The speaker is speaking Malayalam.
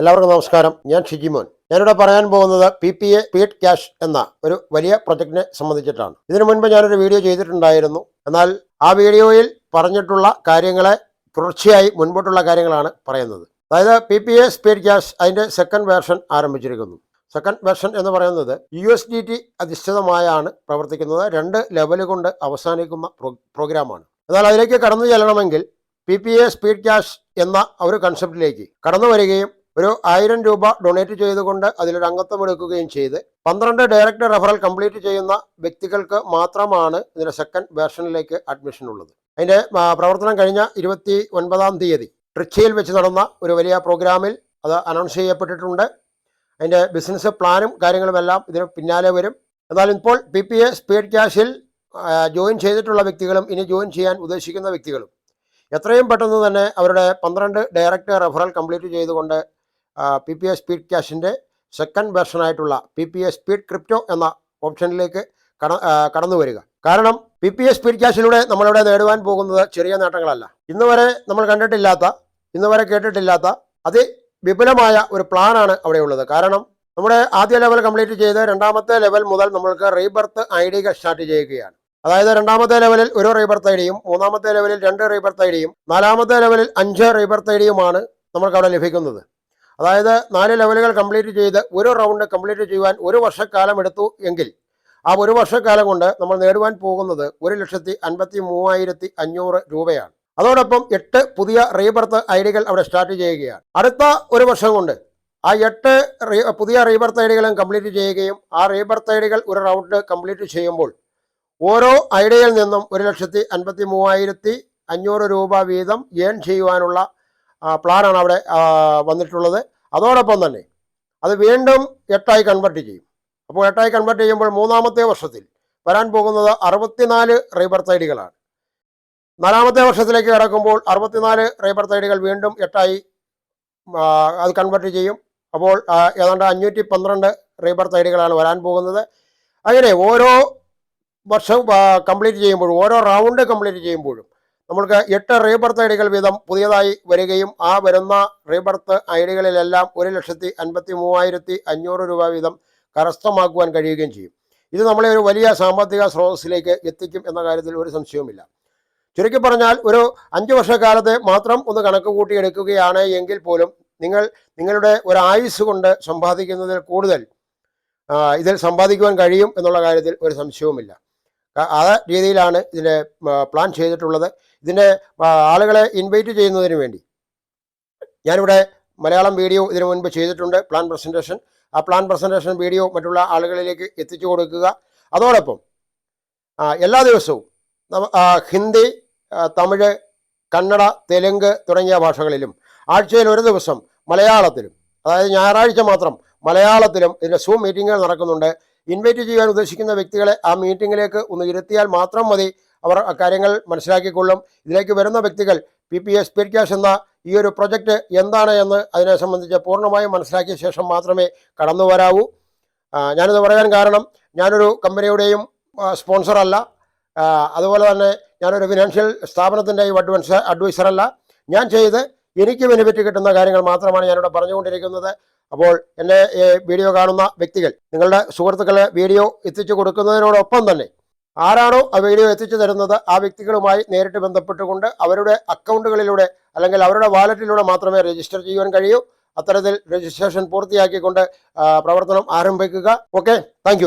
എല്ലാവർക്കും നമസ്കാരം. ഞാൻ ഷിജിമോൻ. ഞാനിവിടെ പറയാൻ പോകുന്നത് PPA സ്പീഡ് ക്യാഷ് എന്ന ഒരു വലിയ പ്രൊജക്റ്റിനെ സംബന്ധിച്ചിട്ടാണ്. ഇതിനു മുൻപ് ഞാനൊരു വീഡിയോ ചെയ്തിട്ടുണ്ടായിരുന്നു. എന്നാൽ ആ വീഡിയോയിൽ പറഞ്ഞിട്ടുള്ള കാര്യങ്ങളെ തുടർച്ചയായി മുൻപോട്ടുള്ള കാര്യങ്ങളാണ് പറയുന്നത്. അതായത് PPA സ്പീഡ് ക്യാഷ് അതിൻ്റെ സെക്കൻഡ് വേർഷൻ ആരംഭിച്ചിരിക്കുന്നു. സെക്കൻഡ് വേർഷൻ എന്ന് പറയുന്നത് USDT അധിഷ്ഠിതമായാണ് പ്രവർത്തിക്കുന്നത്. 2 ലെവൽ കൊണ്ട് അവസാനിക്കുന്ന പ്രോഗ്രാമാണ്. എന്നാൽ അതിലേക്ക് കടന്നു ചെല്ലണമെങ്കിൽ PPA സ്പീഡ് ക്യാഷ് എന്ന ഒരു കൺസെപ്റ്റിലേക്ക് കടന്നു വരികയും ഒരു 1000 രൂപ ഡൊണേറ്റ് ചെയ്തുകൊണ്ട് അതിലൊരു അംഗത്വം എടുക്കുകയും ചെയ്ത് 12 ഡയറക്റ്റ് റെഫറൽ കംപ്ലീറ്റ് ചെയ്യുന്ന വ്യക്തികൾക്ക് മാത്രമാണ് ഇതിൻ്റെ സെക്കൻഡ് വേർഷനിലേക്ക് അഡ്മിഷൻ ഉള്ളത്. അതിൻ്റെ പ്രവർത്തനം കഴിഞ്ഞ 29-ാം തീയതി ട്രിച്ചിയിൽ വെച്ച് നടന്ന ഒരു വലിയ പ്രോഗ്രാമിൽ അത് അനൗൺസ് ചെയ്യപ്പെട്ടിട്ടുണ്ട്. അതിൻ്റെ ബിസിനസ് പ്ലാനും കാര്യങ്ങളുമെല്ലാം ഇതിന് പിന്നാലെ വരും. എന്നാൽ ഇപ്പോൾ PPA സ്പീഡ് ക്യാഷിൽ ജോയിൻ ചെയ്തിട്ടുള്ള വ്യക്തികളും ഇനി ജോയിൻ ചെയ്യാൻ ഉദ്ദേശിക്കുന്ന വ്യക്തികളും എത്രയും പെട്ടെന്ന് തന്നെ അവരുടെ 12 ഡയറക്റ്റ് റെഫറൽ കംപ്ലീറ്റ് ചെയ്തുകൊണ്ട് PPA സ്പീഡ് ക്യാഷിൻ്റെ സെക്കൻഡ് വെർഷനായിട്ടുള്ള PPA സ്പീഡ് ക്രിപ്റ്റോ എന്ന ഓപ്ഷനിലേക്ക് കടന്നു വരിക. കാരണം PPA സ്പീഡ് ക്യാഷിലൂടെ നമ്മളിവിടെ നേടുവാൻ പോകുന്നത് ചെറിയ നേട്ടങ്ങളല്ല. ഇന്ന് വരെ നമ്മൾ കണ്ടിട്ടില്ലാത്ത, ഇന്ന് വരെ കേട്ടിട്ടില്ലാത്ത അതിവിപുലമായ ഒരു പ്ലാനാണ് അവിടെ ഉള്ളത്. കാരണം നമ്മുടെ ആദ്യ ലെവൽ കംപ്ലീറ്റ് ചെയ്ത് 2ാമത്തെ ലെവൽ മുതൽ നമ്മൾക്ക് റീബർത്ത് ഐഡികൾ സ്റ്റാർട്ട് ചെയ്യുകയാണ്. അതായത് 2ാമത്തെ ലെവലിൽ 1 റീബർത്ത് ഐഡിയും 3ാമത്തെ ലെവലിൽ 2 റീബർത്ത് ഐഡിയും 4ാമത്തെ ലെവലിൽ 5 റീബർത്ത് ഐഡിയുമാണ് നമ്മൾക്ക് അവിടെ ലഭിക്കുന്നത്. അതായത് 4 ലെവലുകൾ കംപ്ലീറ്റ് ചെയ്ത് ഒരു റൗണ്ട് കംപ്ലീറ്റ് ചെയ്യുവാൻ 1 വർഷക്കാലം എടുത്തു എങ്കിൽ ആ 1 വർഷക്കാലം കൊണ്ട് നമ്മൾ നേടുവാൻ പോകുന്നത് 1,53,500 രൂപയാണ്. അതോടൊപ്പം 8 പുതിയ റീബർത്ത് ഐഡികൾ അവിടെ സ്റ്റാർട്ട് ചെയ്യുകയാണ്. അടുത്ത 1 വർഷം കൊണ്ട് ആ 8 പുതിയ റീബർത്ത് ഐഡികളും കംപ്ലീറ്റ് ചെയ്യുകയും ആ റീബർത്ത് ഐഡികൾ ഒരു റൗണ്ട് കംപ്ലീറ്റ് ചെയ്യുമ്പോൾ ഓരോ ഐഡിയയിൽ നിന്നും 1,53,500 രൂപ വീതം ഏൺ ചെയ്യുവാനുള്ള പ്ലാനാണ് അവിടെ വന്നിട്ടുള്ളത്. അതോടൊപ്പം തന്നെ അത് വീണ്ടും 8ആയി കൺവെർട്ട് ചെയ്യും. അപ്പോൾ 8ആയി കൺവെർട്ട് ചെയ്യുമ്പോൾ 3ാമത്തെ വർഷത്തിൽ വരാൻ പോകുന്നത് 64 റീബർത്ത് ഐഡികളാണ്. 4ാമത്തെ വർഷത്തിലേക്ക് കടക്കുമ്പോൾ 64 റീബർത്ത് ഐഡികൾ വീണ്ടും 8ആയി അത് കൺവെർട്ട് ചെയ്യും. അപ്പോൾ ഏതാണ്ട് 512 റീബർത്ത് ഐഡികളാണ് വരാൻ പോകുന്നത്. അങ്ങനെ ഓരോ വർഷം കംപ്ലീറ്റ് ചെയ്യുമ്പോഴും, ഓരോ റൗണ്ട് കംപ്ലീറ്റ് ചെയ്യുമ്പോഴും നമ്മൾക്ക് 8 റീബർത്ത് ഐഡികൾ വീതം പുതിയതായി വരികയും ആ വരുന്ന റീബർത്ത് ഐഡികളിലെല്ലാം 1,53,500 രൂപ വീതം കരസ്ഥമാക്കുവാൻ കഴിയുകയും ചെയ്യും. ഇത് നമ്മളെ ഒരു വലിയ സാമ്പത്തിക സ്രോതസ്സിലേക്ക് എത്തിക്കും എന്ന കാര്യത്തിൽ ഒരു സംശയവുമില്ല. ചുരുക്കി പറഞ്ഞാൽ ഒരു 5 വർഷക്കാലത്തെ മാത്രം ഒന്ന് കണക്ക് കൂട്ടിയെടുക്കുകയാണ് എങ്കിൽ പോലും നിങ്ങളുടെ ഒരു ആയുസ് കൊണ്ട് സമ്പാദിക്കുന്നതിൽ കൂടുതൽ ഇതിൽ സമ്പാദിക്കുവാൻ കഴിയും എന്നുള്ള കാര്യത്തിൽ ഒരു സംശയവുമില്ല. ആ രീതിയിലാണ് ഇതിൻ്റെ പ്ലാൻ ചെയ്തിട്ടുള്ളത്. ഇതിൻ്റെ ആളുകളെ ഇൻവൈറ്റ് ചെയ്യുന്നതിന് വേണ്ടി ഞാനിവിടെ മലയാളം വീഡിയോ ഇതിനു മുൻപ് ചെയ്തിട്ടുണ്ട്, പ്ലാൻ പ്രസൻറ്റേഷൻ. ആ പ്ലാൻ പ്രസൻറ്റേഷൻ വീഡിയോ മറ്റുള്ള ആളുകളിലേക്ക് എത്തിച്ചു കൊടുക്കുക. അതോടൊപ്പം എല്ലാ ദിവസവും ഹിന്ദി, തമിഴ്, കന്നഡ, തെലുങ്ക് തുടങ്ങിയ ഭാഷകളിലും ആഴ്ചയിൽ 1 ദിവസം മലയാളത്തിലും, അതായത് ഞായറാഴ്ച മാത്രം മലയാളത്തിലും ഇതിൻ്റെ സൂം മീറ്റിങ്ങുകൾ നടക്കുന്നുണ്ട്. ഇൻവൈറ്റ് ചെയ്യാൻ ഉദ്ദേശിക്കുന്ന വ്യക്തികളെ ആ മീറ്റിങ്ങിലേക്ക് ഒന്ന് ഇരുത്തിയാൽ മാത്രം മതി, അവർ കാര്യങ്ങൾ മനസ്സിലാക്കിക്കൊള്ളും. ഇതിലേക്ക് വരുന്ന വ്യക്തികൾ PPA സ്പീഡ് ക്യാഷ് എന്ന ഈ ഒരു പ്രൊജക്റ്റ് എന്താണ് എന്ന് അതിനെ സംബന്ധിച്ച് പൂർണ്ണമായും മനസ്സിലാക്കിയ ശേഷം മാത്രമേ കടന്നു വരാവൂ. ഞാനിത് പറയാൻ കാരണം ഞാനൊരു കമ്പനിയുടെയും സ്പോൺസറല്ല, അതുപോലെ തന്നെ ഞാനൊരു ഫിനാൻഷ്യൽ സ്ഥാപനത്തിൻ്റെയും അഡ്വൈസറല്ല. ഞാൻ ചെയ്ത് എനിക്ക് ബെനിഫിറ്റ് കിട്ടുന്ന കാര്യങ്ങൾ മാത്രമാണ് ഞാനിവിടെ പറഞ്ഞുകൊണ്ടിരിക്കുന്നത്. അപ്പോൾ എൻ്റെ വീഡിയോ കാണുന്ന വ്യക്തികൾ നിങ്ങളുടെ സുഹൃത്തുക്കളെ വീഡിയോ എത്തിച്ചു കൊടുക്കുന്നതിനോടൊപ്പം തന്നെ ആരാണോ ആ വീഡിയോ എത്തിച്ചു തരുന്നത് ആ വ്യക്തികളുമായി നേരിട്ട് ബന്ധപ്പെട്ടുകൊണ്ട് അവരുടെ അക്കൗണ്ടുകളിലൂടെ അല്ലെങ്കിൽ അവരുടെ വാലറ്റിലൂടെ മാത്രമേ രജിസ്റ്റർ ചെയ്യുവാൻ കഴിയൂ. അത്തരത്തിൽ രജിസ്ട്രേഷൻ പൂർത്തിയാക്കിക്കൊണ്ട് പ്രവർത്തനം ആരംഭിക്കുക. Okay, thank